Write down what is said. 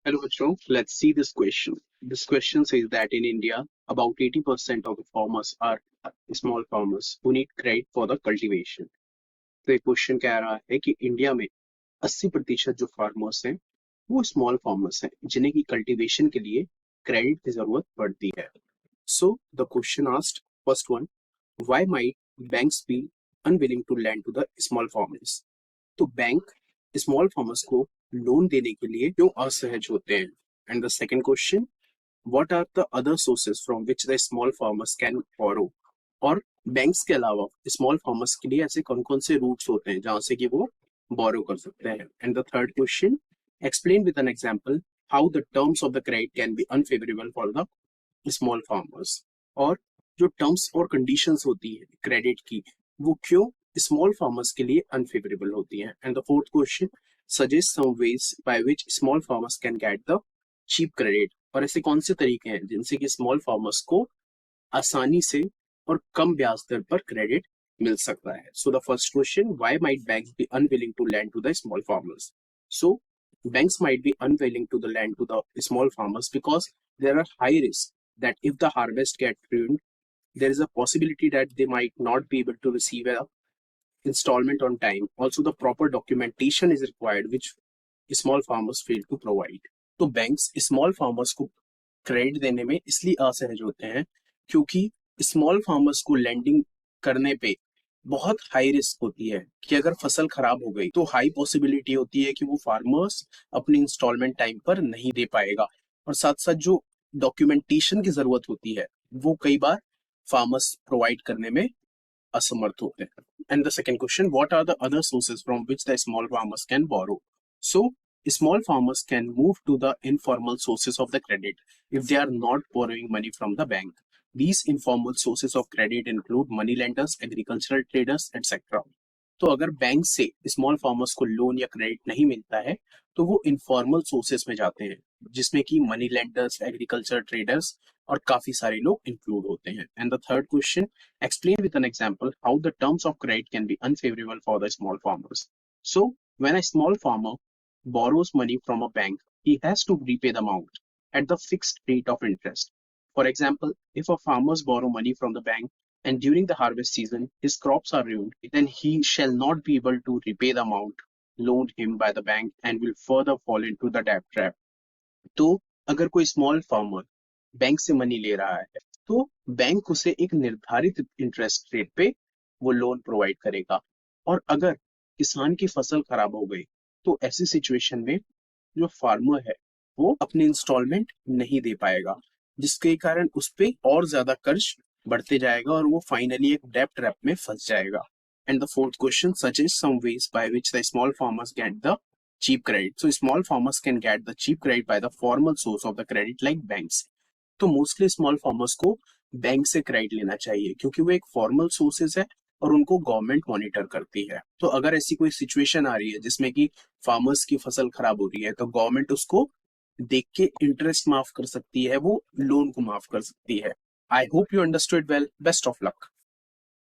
Hello, Bachcho. Let's see this question. This question says that in India, about 80% of the farmers are small farmers who need credit for the cultivation. तो ये question कह रहा है कि India में 80% जो farmers हैं वो स्मॉल फार्मर्स हैं जिन्हें की कल्टीवेशन के लिए क्रेडिट की जरूरत पड़ती है. So the question asked first one, why might banks be unwilling to lend to the small farmers. तो बैंक स्मॉल फार्मर्स को लोन देने के लिए क्यों असहज होते हैं. And the second question, what are the other sources from which the small farmers can borrow. और बैंक्स के अलावा स्मॉल फार्मर्स के लिए ऐसे कौन कौन से रूट्स होते हैं जहां से कि वो बोरो कर सकते हैं. And the third question, explain with an example how the terms of the credit can be unfavourable for the small farmers. और जो टर्म्स और कंडीशंस होती है क्रेडिट की वो क्यों स्मॉल फार्मर्स के लिए अनफेवरेबल होती है. And the fourth question, suggest some ways by which small farmers can get the cheap credit. और ऐसे कौन से तरीके हैं जिनसे कि स्मॉल फार्मर्स को आसानी से और कम ब्याज दर पर क्रेडिट मिल सकता है. So the first question, why might banks be unwilling to lend to the small farmers. So banks might be unwilling to the lend to the small farmers because there are high risks that if the harvest get ruined, there is a possibility that they might not be able to receive a installment on time. Also, the proper documentation is required, which small farmers fail to provide. तो banks small farmers को credit देने में इसलिए असहज होते हैं क्योंकि small farmers को लेंडिंग करने पे बहुत हाई रिस्क होती है कि अगर फसल खराब हो गई तो हाई पॉसिबिलिटी होती है कि वो फार्मर्स अपनी इंस्टॉलमेंट टाइम पर नहीं दे पाएगा. और साथ साथ जो डॉक्यूमेंटेशन की जरूरत होती है वो कई बार फार्मर्स प्रोवाइड करने में असमर्थ होते हैं. And the second question, what are the other sources from which the small farmers can borrow. So small farmers can move to the informal sources of the credit if they are not borrowing money from the bank. These informal sources of credit include money lenders, agricultural traders, etc. तो अगर bank से small farmers को loan या credit नहीं मिलता है तो वो इनफॉर्मल सोर्सेस में जाते हैं जिसमें कि मनी लेंडर्स, एग्रीकल्चर ट्रेडर्स और काफी सारे लोग इंक्लूड होते हैं. And the third question, explain with an example how the terms of credit can be unfavourable for the small farmers. So when a small farmer borrows money from a bank, he has to repay the amount at the fixed rate of interest. For example, if a farmers borrow money from the bank and during the harvest season his crops are ruined, then he shall not be able to repay the amount loaned him by the bank and will further fall into the debt trap. तो अगर कोई small farmer bank से money ले रहा है तो bank उसे एक निर्धारित इंटरेस्ट रेट पे वो लोन प्रोवाइड करेगा. और अगर किसान की फसल खराब हो गई तो ऐसी सिचुएशन में जो फार्मर है वो अपनी इंस्टॉलमेंट नहीं दे पाएगा जिसके कारण उस पे और ज्यादा कर्ज बढ़ते जाएगा और वो फाइनली एक डेब्ट ट्रैप में फंस जाएगा. And the fourth question, suggest some ways by which the small farmers get the cheap credit. So small farmers can get the cheap credit by the formal source of the credit like banks. तो mostly small farmers को bank से credit लेना चाहिए क्योंकि वो एक formal sources है और उनको गवर्नमेंट मॉनिटर करती है. तो अगर ऐसी कोई सिचुएशन आ रही है जिसमें कि फार्मर्स की फसल खराब हो रही है तो गवर्नमेंट उसको देख के इंटरेस्ट माफ कर सकती है, वो लोन को माफ कर सकती है. I hope you understood well. Best of luck.